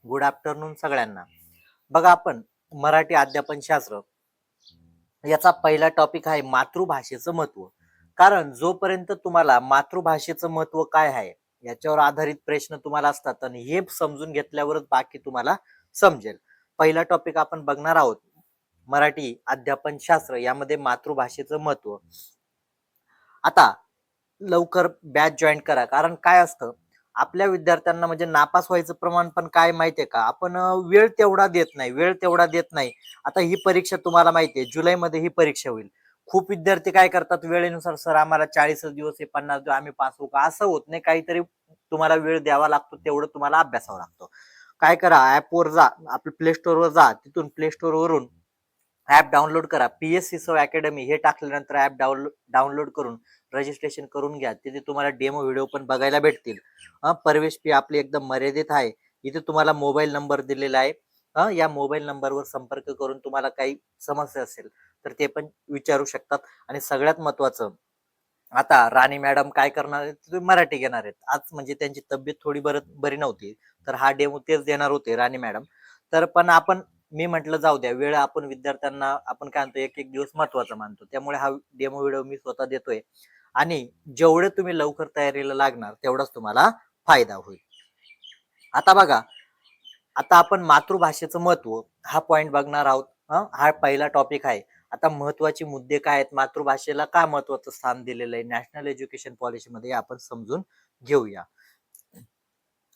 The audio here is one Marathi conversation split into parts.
गुड आफ्टरनून सगळ्यांना. बघा आपण मराठी अध्यापन शास्त्र याचा पहिला टॉपिक आहे मातृभाषेचं महत्व. कारण जोपर्यंत तुम्हाला मातृभाषेचं महत्व काय आहे याच्यावर आधारित प्रश्न तुम्हाला असतात आणि हे समजून घेतल्यावरच बाकी तुम्हाला समजेल. पहिला टॉपिक आपण बघणार आहोत मराठी अध्यापन शास्त्र यामध्ये मातृभाषेचं महत्व. आता लवकर बॅच जॉईन करा, कारण काय असतं आपल्या विद्यार्थ्यांना म्हणजे नापास व्हायचं प्रमाण पण काय माहितीये का, आपण वेळ तेवढा देत नाही. आता ही परीक्षा तुम्हाला माहितीये जुलैमध्ये ही परीक्षा होईल. खूप विद्यार्थी काय करतात वेळेनुसार, सर आम्हाला 40 दिवस आहे 50 दिवस आम्ही पास होऊ का, असं होत नाही. काहीतरी तुम्हाला वेळ द्यावा लागतो, तेवढं तुम्हाला अभ्यासावा लागतो. काय करा, ऍपवर जा, आपलं प्ले स्टोअरवर जा, तिथून प्ले स्टोअर वरून ऍप डाउनलोड करा. पीएससी सो अकॅडमी हे टाकल्यानंतर ऍप डाउनलोड करून रजिस्ट्रेशन करून घ्या. तिथे तुम्हाला डेमो व्हिडिओ पण बघायला भेटतील. प्रवेश फी आपली एकदम मर्यादित आहे. इथे तुम्हाला मोबाईल नंबर दिलेला आहे. या मोबाईल नंबरवर संपर्क करून तुम्हाला काही समस्या असेल तर ते पण विचारू शकतात. आणि सगळ्यात महत्वाचं, आता राणी मॅडम काय करणार आहेत, तुम्ही मराठी घेणार आहेत. आज म्हणजे त्यांची तब्येत थोडी बरी नव्हती, तर हा डेमो तेच देणार होते राणी मॅडम. तर पण आपण, मी म्हटलं जाऊ द्या, वेळ आपण विद्यार्थ्यांना आपण काय म्हणतो एक एक दिवस महत्वाचा मानतो, त्यामुळे हा डेमो व्हिडिओ मी स्वतः देतोय. आणि जेवढे तुम्ही लवकर तयारीला लागणार तेवढाच तुम्हाला फायदा होईल. आता बघा, आता आपण मातृभाषेचं महत्व हा पॉइंट बघणार आहोत. हा पहिला टॉपिक आहे. आता महत्वाचे मुद्दे काय आहेत, मातृभाषेला का महत्वाचं स्थान दिलेलं आहे नॅशनल एज्युकेशन पॉलिसीमध्ये, आपण समजून घेऊया.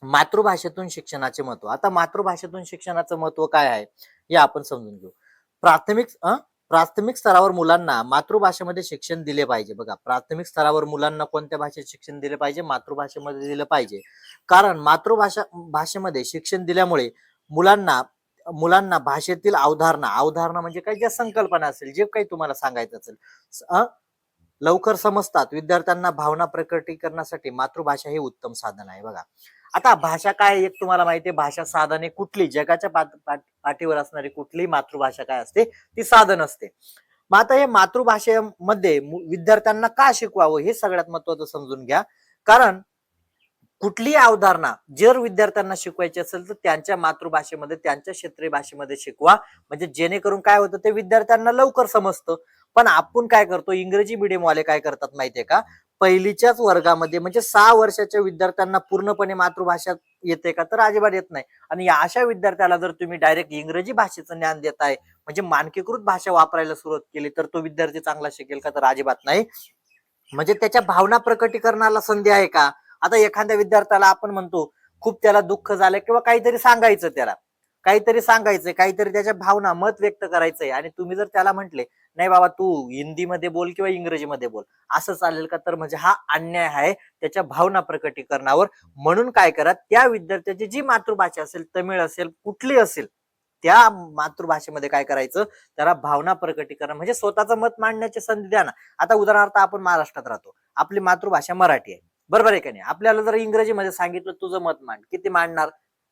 मातृभाषेतून शिक्षणाचे महत्व. आता मातृभाषेतून शिक्षणाचं महत्व काय आहे हे आपण समजून घेऊ. प्राथमिक स्तरावर मुलांना मातृभाषेमध्ये शिक्षण दिले पाहिजे. बघा, प्राथमिक स्तरावर मुलांना कोणत्या भाषेत शिक्षण दिले पाहिजे, मातृभाषेमध्ये दिलं पाहिजे. कारण भाषेमध्ये शिक्षण दिल्यामुळे मुलांना मुलांना भाषेतील अवधारणा म्हणजे काय, ज्या संकल्पना असेल, जे काही तुम्हाला सांगायचं असेल, लवकर समजतात. विद्यार्थ्यांना भावना प्रकटीकरणासाठी मातृभाषा हे उत्तम साधन आहे. बघा, आता भाषा काय, एक तुम्हाला माहिती आहे, भाषा साधने कुठली जगाच्या पाठीवर असणारी कुठलीही मातृभाषा काय असते, ती साधन असते. मग आता हे मातृभाषेमध्ये विद्यार्थ्यांना का शिकवावं हे सगळ्यात महत्वाचं समजून घ्या. कारण कुठलीही अवधारणा जर विद्यार्थ्यांना शिकवायची असेल तर त्यांच्या मातृभाषेमध्ये, त्यांच्या क्षेत्रीय भाषेमध्ये शिकवा, म्हणजे जेणेकरून काय होतं ते विद्यार्थ्यांना लवकर समजतं. पण आपण काय करतो, इंग्रजी मीडियम वाले काय करतात माहितीये का, पहिलीच्याच वर्गामध्ये म्हणजे 6 वर्षाच्या विद्यार्थ्यांना पूर्णपणे मातृभाषा येते का, तर अजिबात येत नाही. आणि अशा विद्यार्थ्याला जर तुम्ही डायरेक्ट इंग्रजी भाषेचं ज्ञान देताय, म्हणजे मानकीकृत भाषा वापरायला सुरुवात केली, तर तो विद्यार्थी चांगला शिकेल का, तर अजिबात नाही. म्हणजे त्याच्या भावना प्रकटीकरणाला संधी आहे का. आता एखाद्या विद्यार्थ्याला आपण म्हणतो खूप त्याला दुःख झालं किंवा काहीतरी सांगायचं, काहीतरी त्याच्या भावना मत व्यक्त करायचंय, आणि तुम्ही जर त्याला म्हटले नाही बाबा तू हिंदीमध्ये बोल किंवा इंग्रजीमध्ये बोल, असं चालेल का, तर म्हणजे हा अन्याय आहे त्याच्या भावना प्रकटीकरणावर. म्हणून काय करा, त्या विद्यार्थ्याची जी मातृभाषा असेल, तमिळ असेल, कुठली असेल, त्या मातृभाषेमध्ये काय करायचं, त्याला भावना प्रकटीकरण म्हणजे स्वतःचं मत मांडण्याची संधी द्या ना. आता उदाहरणार्थ आपण महाराष्ट्रात राहतो, आपली मातृभाषा मराठी आहे, बरोबर आहे का नाही. आपल्याला जर इंग्रजीमध्ये सांगितलं तुझं मत मांड, किती मांडणार,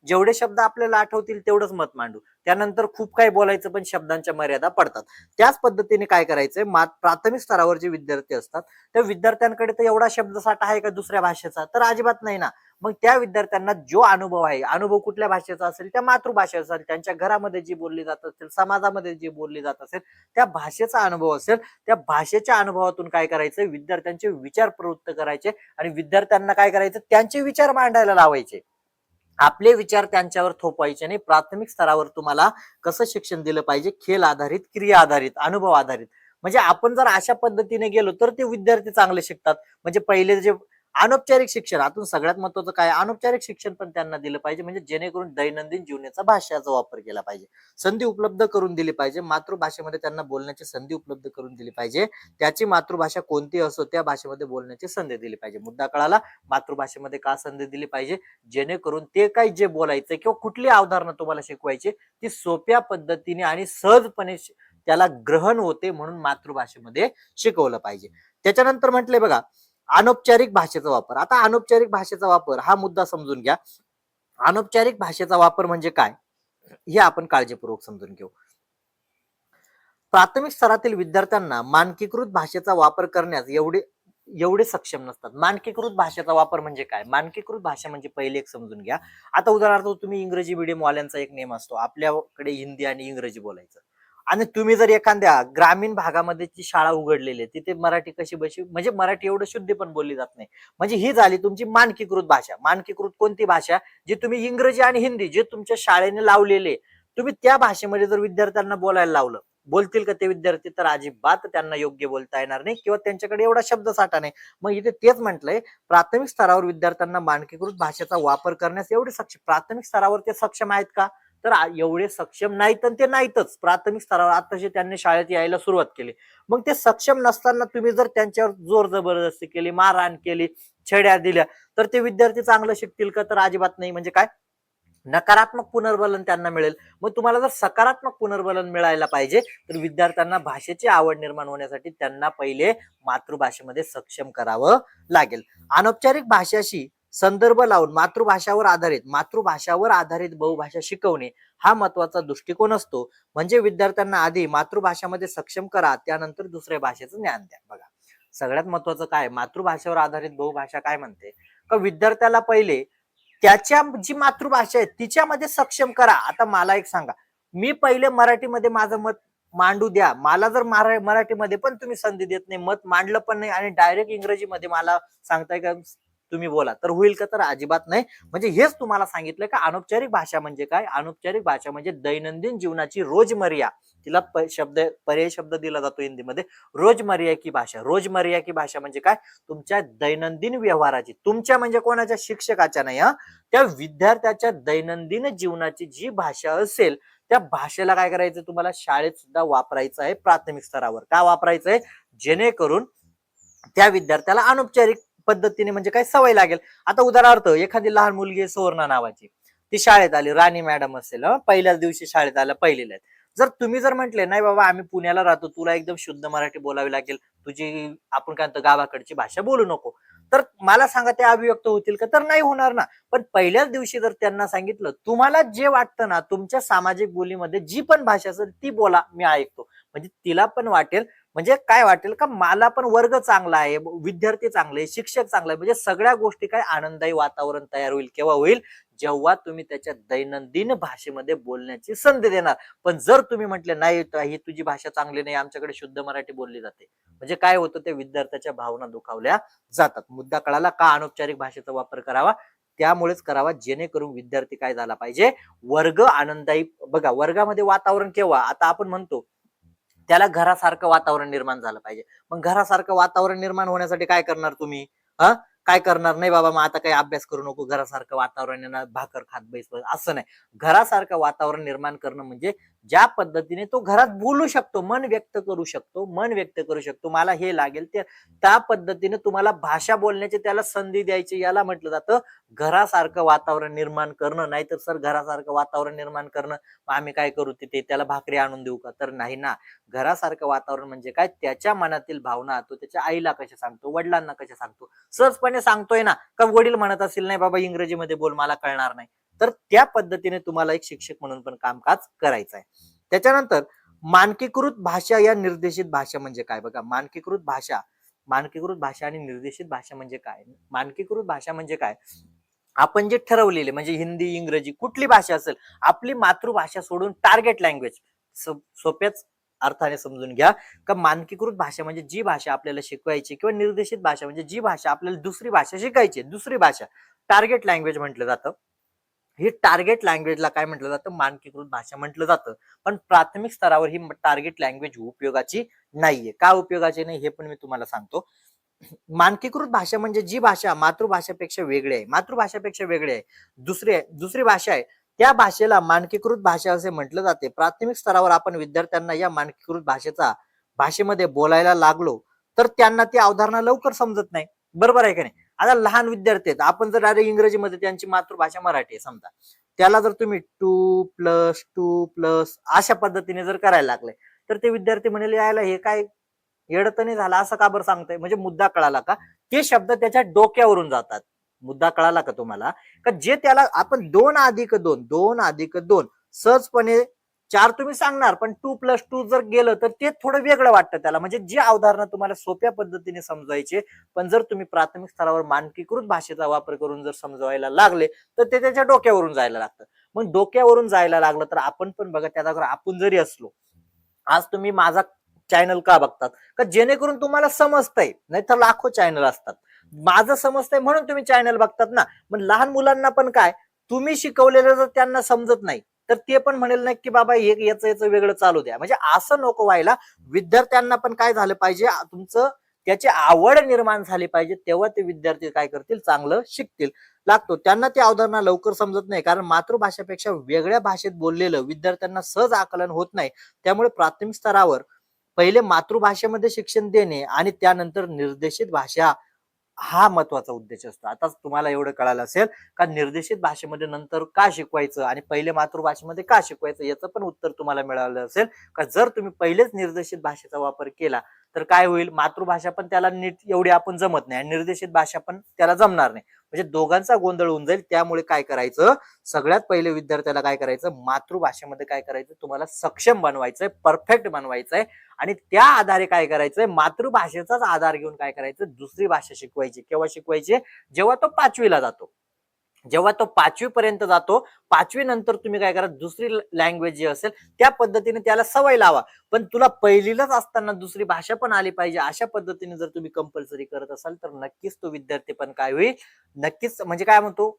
जेवढे शब्द आपल्याला आठवतील तेवढंच मत मांडू. त्यानंतर खूप काही बोलायचं पण शब्दांच्या मर्यादा पडतात. त्याच पद्धतीने काय करायचंय, प्राथमिक स्तरावर जे विद्यार्थी असतात त्या विद्यार्थ्यांकडे तर एवढा शब्दसाठा आहे का दुसऱ्या भाषेचा, तर अजिबात नाही ना. मग त्या विद्यार्थ्यांना जो अनुभव आहे, अनुभव कुठल्या भाषेचा असेल, त्या मातृभाषा असेल, त्यांच्या घरामध्ये जी बोलली जात असेल, समाजामध्ये जी बोलली जात असेल, त्या भाषेचा अनुभव असेल, त्या भाषेच्या अनुभवातून काय करायचं, विद्यार्थ्यांचे विचार प्रवृत्त करायचे आणि विद्यार्थ्यांना काय करायचं, त्यांचे विचार मांडायला लावायचे. आपले विचार त्यांच्यावर थोपवायचे नाही. प्राथमिक स्तरावर तुम्हाला कसं शिक्षण दिलं पाहिजे, खेळ आधारित, क्रिया आधारित, अनुभव आधारित. म्हणजे आपण जर अशा पद्धतीने गेलो तर ते विद्यार्थी चांगले शिकतात. म्हणजे पहिले जे अनौपचारिक शिक्षण, आतून सगळ्यात महत्वाचं काय, अनौपचारिक शिक्षण पण त्यांना दिलं पाहिजे, म्हणजे जेणेकरून दैनंदिन जीवनाचा भाषेचा वापर केला पाहिजे, संधी उपलब्ध करून दिली पाहिजे, मातृभाषेमध्ये त्यांना बोलण्याची संधी उपलब्ध करून दिली पाहिजे. त्याची मातृभाषा कोणती असो त्या भाषेमध्ये बोलण्याची संधी दिली पाहिजे. मुद्दा कळाला. मातृभाषेमध्ये का संधी दिली पाहिजे, जेणेकरून ते काही जे बोलायचं किंवा कुठली अवधारणा तुम्हाला शिकवायची ती सोप्या पद्धतीने आणि सहजपणे त्याला ग्रहण होते, म्हणून मातृभाषेमध्ये शिकवलं पाहिजे. त्याच्यानंतर म्हटले बघा, अनौपचारिक भाषेचा वापर. आता अनौपचारिक भाषेचा वापर हा मुद्दा समजून घ्या. अनौपचारिक भाषेचा वापर म्हणजे काय हे आपण काळजीपूर्वक समजून घेऊ. प्राथमिक स्तरातील विद्यार्थ्यांना मानकीकृत भाषेचा वापर करण्यास एवढे सक्षम नसतात. मानकीकृत भाषेचा वापर म्हणजे काय? मानकीकृत भाषा म्हणजे पहिले एक समजून घ्या. आता उदाहरणार्थ तुम्ही इंग्रजी मीडियम वाल्यांचा एक नेम असतो. आपल्याकडे हिंदी आणि इंग्रजी बोलायचं. आणि तुम्ही जर एखाद्या ग्रामीण भागामध्ये ती शाळा उघडलेली आहे, तिथे मराठी कशी बशी म्हणजे मराठी एवढं शुद्ध पण बोलली जात नाही. म्हणजे ही झाली तुमची मानकीकृत भाषा. मानकीकृत कोणती भाषा? जी तुम्ही इंग्रजी आणि हिंदी जे तुमच्या शाळेने लावलेले, तुम्ही त्या भाषेमध्ये जर विद्यार्थ्यांना बोलायला लावलं, बोलतील का ते विद्यार्थी? तर अजिबात त्यांना योग्य बोलता येणार नाही किंवा त्यांच्याकडे एवढा शब्दसाठा नाही. मग इथे तेच म्हटलंय, प्राथमिक स्तरावर विद्यार्थ्यांना मानकीकृत भाषेचा वापर करण्यास एवढे सक्षम, प्राथमिक स्तरावर ते सक्षम आहेत का? तर एवढे सक्षम नाहीत आणि ते नाहीतच. प्राथमिक स्तरावर आताशी त्यांनी शाळेत यायला सुरुवात केली. मग ते सक्षम नसताना तुम्ही जर त्यांच्यावर जोर जबरदस्ती केली, मारहाण केली, छड्या दिल्या, तर ते विद्यार्थी चांगलं शिकतील का? तर अजिबात नाही. म्हणजे काय? नकारात्मक पुनर्बलन त्यांना मिळेल. मग तुम्हाला जर सकारात्मक पुनर्बलन मिळायला पाहिजे, तर विद्यार्थ्यांना भाषेची आवड निर्माण होण्यासाठी त्यांना पहिले मातृभाषेमध्ये सक्षम करावं लागेल. अनौपचारिक भाषाशी संदर्भ लावून मातृभाषावर आधारित बहुभाषा शिकवणे हा महत्वाचा दृष्टिकोन असतो. म्हणजे विद्यार्थ्यांना आधी मातृभाषामध्ये सक्षम करा, त्यानंतर दुसऱ्या भाषेचं ज्ञान द्या. बघा, सगळ्यात महत्वाचं काय? मातृभाषेवर आधारित बहुभाषा काय म्हणते? का विद्यार्थ्याला पहिले त्याच्या जी मातृभाषा आहे तिच्यामध्ये सक्षम करा. आता मला एक सांगा, मी पहिले मराठीमध्ये माझं मत मांडू द्या. मला जर मराठीमध्ये पण तुम्ही संधी देत नाही, मत मांडलं पण नाही आणि डायरेक्ट इंग्रजीमध्ये मला सांगताय का तुम्ही बोला, तर होईल का? तर अजिबात नाही. म्हणजे हेच तुम्हाला सांगितलं का अनौपचारिक भाषा म्हणजे काय? अनौपचारिक भाषा म्हणजे दैनंदिन जीवनाची रोजमर्या, तिला पर्याय शब्द दिला जातो हिंदीमध्ये, रोजमर्या की भाषा. रोजमर्या की भाषा म्हणजे काय? तुमच्या दैनंदिन व्यवहाराची, तुमच्या म्हणजे कोणाच्या? शिक्षकाच्या नाही, त्या विद्यार्थ्याच्या दैनंदिन जीवनाची जी भाषा असेल, त्या भाषेला काय करायचं? तुम्हाला शाळेत सुद्धा वापरायचं आहे. प्राथमिक स्तरावर का वापरायचं आहे? जेणेकरून त्या विद्यार्थ्याला अनौपचारिक पद्धतीने म्हणजे काय सवय लागेल. आता उदाहरणार्थ एखादी लहान मुलगी आहे सुवर्णा नावाची, ती शाळेत आली, राणी मॅडम असेल, पहिल्याच दिवशी शाळेत आल्या, पहिलीला आहेत. जर तुम्ही जर म्हटले नाही बाबा आम्ही पुण्याला राहतो, तुला एकदम शुद्ध मराठी बोलावी लागेल, तुझी आपण काय म्हणतो गावाकडची भाषा बोलू नको, तर मला सांगा ते अभिव्यक्त होतील का? तर नाही होणार ना. पण पहिल्याच दिवशी जर त्यांना सांगितलं तुम्हाला जे वाटतं ना तुमच्या सामाजिक बोलीमध्ये जी पण भाषा असेल ती बोला, मी ऐकतो, म्हणजे तिला पण वाटेल, म्हणजे काय वाटेल का मला पण वर्ग चांगला आहे, विद्यार्थी चांगले, शिक्षक चांगले, म्हणजे सगळ्या गोष्टी काय आनंदायी वातावरण तयार होईल. केव्हा होईल? जेव्हा तुम्ही त्याच्या दैनंदिन भाषेमध्ये बोलण्याची संधी देणार. पण जर तुम्ही म्हटले नाही ही तुझी भाषा चांगली नाही, आमच्याकडे शुद्ध मराठी बोलली जाते, म्हणजे काय होतं? ते विद्यार्थ्याच्या भावना दुखावल्या जातात. मुद्दा कळाला का? अनौपचारिक भाषेचा वापर करावा त्यामुळेच करावा, जेणेकरून विद्यार्थी काय झाला पाहिजे? वर्ग आनंदायी. बघा, वर्गामध्ये वातावरण केव्हा? आता आपण म्हणतो त्याला घरासारखं वातावरण निर्माण झालं पाहिजे. मग घरासारखं वातावरण निर्माण होण्यासाठी काय करणार तुम्ही? हा, काय करणार? नाही बाबा मग आता काही अभ्यास करू नको, घरासारखं वातावरण येणार, भाकर खात बैस, असं नाही. घरासारखं वातावरण निर्माण करणं म्हणजे ज्या पद्धतीने तो घरात बोलू शकतो, मन व्यक्त करू शकतो, मला हे लागेल ते, त्या पद्धतीने तुम्हाला भाषा बोलण्याची त्याला संधी द्यायची, याला म्हटलं जातं घरासारखं वातावरण निर्माण करणं. नाहीतर सर घरासारखं वातावरण निर्माण करणं, आम्ही काय करू तिथे, त्याला भाकरी आणून देऊ का? तर नाही ना. घरासारखं वातावरण म्हणजे काय? त्याच्या मनातील भावना तो त्याच्या आईला कशा सांगतो, वडिलांना कशा सांगतो, सहजपणे सांगतोय ना. का वडील म्हणत असेल नाही बाबा इंग्रजीमध्ये बोल, मला कळणार नाही, तर त्या पद्धतीने तुम्हाला एक शिक्षक म्हणून पण कामकाज करायचं आहे. त्याच्यानंतर मानकीकृत भाषा या निर्देशित भाषा म्हणजे काय? बघा, मानकीकृत भाषा आणि निर्देशित भाषा म्हणजे काय? मानकीकृत भाषा म्हणजे काय? आपण जे ठरवलेले म्हणजे हिंदी, इंग्रजी, कुठली भाषा असेल, आपली मातृभाषा सोडून टार्गेट लँग्वेज, सोप्याच अर्थाने समजून घ्या का मानकीकृत भाषा म्हणजे जी भाषा आपल्याला शिकवायची, किंवा निर्देशित भाषा म्हणजे जी भाषा आपल्याला दुसरी भाषा शिकायची, दुसरी भाषा टार्गेट लँग्वेज म्हटलं जातं. ही टार्गेट लँग्वेजला काय म्हटलं जातं? मानकीकृत भाषा म्हटलं जातं. पण प्राथमिक स्तरावर ही टार्गेट लँग्वेज उपयोगाची नाहीये. का उपयोगाची नाही हे पण मी तुम्हाला सांगतो. मानकीकृत भाषा म्हणजे जी भाषा मातृभाषेपेक्षा वेगळी आहे, दुसरी भाषा आहे, त्या भाषेला मानकीकृत भाषा असे म्हटलं जाते. प्राथमिक स्तरावर आपण विद्यार्थ्यांना या मानकीकृत भाषेमध्ये बोलायला लागलो तर त्यांना ती अवधारणा लवकर समजत नाही. बरोबर आहे का नाही? आता लहान विद्यार्थी आहेत, आपण जर डायरेक्ट इंग्रजीमध्ये, त्यांची मातृभाषा मराठी आहे समजा, त्याला जर तुम्ही 2+2+ अशा पद्धतीने जर करायला लागले, तर ते विद्यार्थी म्हणेल यायला हे काय येड तर नाही झाला, असं का बरं सांगताय? म्हणजे मुद्दा कळाला का? ते शब्द त्याच्या डोक्यावरून जातात. मुद्दा कळाला का तुम्हाला? का जे त्याला आपण 2+2 सहजपणे 4 तुम्ही सांगणार, पण 2+2 जर गेलं तर ते थोडं वेगळं वाटतं त्याला. म्हणजे जी अवधारणा तुम्हाला सोप्या पद्धतीने समजायची, पण जर तुम्ही प्राथमिक स्तरावर मानकीकृत भाषेचा वापर करून जर समजवायला लागले, तर ते त्याच्या डोक्यावरून जायला लागतं. मग डोक्यावरून जायला लागलं तर आपण पण बघा, त्या जागेवर आपण जरी असलो, आज तुम्ही माझा चॅनल का बघतात? का जेणेकरून तुम्हाला समजतंय, नाहीतर लाखो चॅनल असतात. माझं समजतंय म्हणून तुम्ही चॅनल बघतात ना. मग लहान मुलांना पण काय, तुम्ही शिकवलेलं जर त्यांना समजत नाही, तर ते पण म्हणेल नाही की बाबा याचं वेगळं चालू द्या. म्हणजे असं नको व्हायला. विद्यार्थ्यांना पण काय झालं पाहिजे, तुमचं त्याची आवड निर्माण झाली पाहिजे, तेव्हा ते विद्यार्थी काय करतील, चांगलं शिकतील. लागतो त्यांना ती अवधारणा लवकर समजत नाही, कारण मातृभाषेपेक्षा वेगळ्या भाषेत बोललेलं विद्यार्थ्यांना सहज आकलन होत नाही. त्यामुळे प्राथमिक स्तरावर पहिले मातृभाषेमध्ये शिक्षण देणे आणि त्यानंतर निर्देशित भाषा हा महत्वाचा उद्देश असतो. आता तुम्हाला एवढं कळालं असेल का निर्देशित भाषेमध्ये नंतर का शिकवायचं आणि पहिले मातृभाषेमध्ये का शिकवायचं, याचं पण उत्तर तुम्हाला मिळालं असेल. का जर तुम्ही पहिलेच निर्देशित भाषेचा वापर केला तर काय होईल, मातृभाषा पण त्याला नीट एवढी आपण जमत नाही आणि निर्देशित भाषा पण त्याला जमणार नाही. म्हणजे दोघांचा गोंधळ होऊन जाईल. त्यामुळे काय करायचं, सगळ्यात पहिले विद्यार्थ्याला काय करायचं, मातृभाषेमध्ये काय करायचं, तुम्हाला सक्षम बनवायचंय, परफेक्ट बनवायचंय आणि त्या आधारे काय करायचंय, मातृभाषेचाच आधार घेऊन काय करायचं, दुसरी भाषा शिकवायची. केव्हा शिकवायची, जेव्हा तो 5वीला जातो. जेव्हा तो 5वी पर्यंत जातो, 5वी नंतर तुम्ही काय करा, दुसरी लँग्वेज जी असेल त्या पद्धतीने त्याला सवय लावा. पण तुला पहिलीलाच असताना दुसरी भाषा पण आली पाहिजे, अशा पद्धतीने जर तुम्ही कंपल्सरी करत असाल तर नक्कीच तो विद्यार्थी पण काय होईल, नक्कीच म्हणजे काय म्हणतो,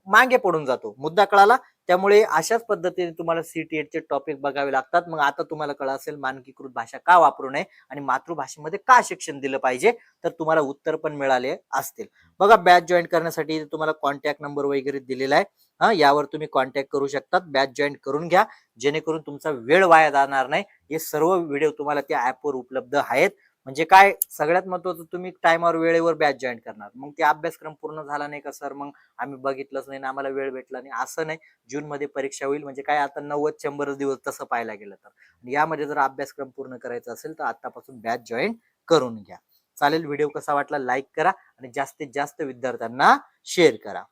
मागे पडून जातो. मुद्दा कळाला? त्यामुळे अशाच पद्धतीने तुम्हाला CTET चे टॉपिक बघावे लागतात. मग आता तुम्हाला कळलं असेल मानकीकृत भाषा का वापरू नये आणि मातृभाषेमध्ये का शिक्षण दिलं पाहिजे, तर तुम्हाला उत्तर पण मिळाले असतील. बघा, बॅच जॉईन करण्यासाठी तुम्हाला कॉन्टॅक्ट नंबर वगैरे दिलेला आहे. यावर तुम्ही कॉन्टॅक्ट करू शकतात. बॅच जॉईन करून घ्या, जेणेकरून तुमचा वेळ वाया जाणार नाही. हे सर्व व्हिडिओ तुम्हाला त्या ऍपवर उपलब्ध आहेत. म्हणजे काय, सगळ्यात महत्वाचं, तुम्ही टाइमवर वेळेवर बॅच जॉईन करणार. मग ते अभ्यासक्रम पूर्ण झाला नाही का सर, मग आम्ही बघितलंच नाही, आम्हाला वेळ भेटला नाही, असं नाही. जून मध्ये परीक्षा होईल, म्हणजे काय आता 90-100 दिवस तसं पाहायला गेलं तर. यामध्ये जर अभ्यासक्रम पूर्ण करायचा असेल तर आतापासून बॅच जॉईन करून घ्या. चालेल. व्हिडिओ कसा वाटला लाईक करा आणि जास्तीत जास्त विद्यार्थ्यांना शेअर करा.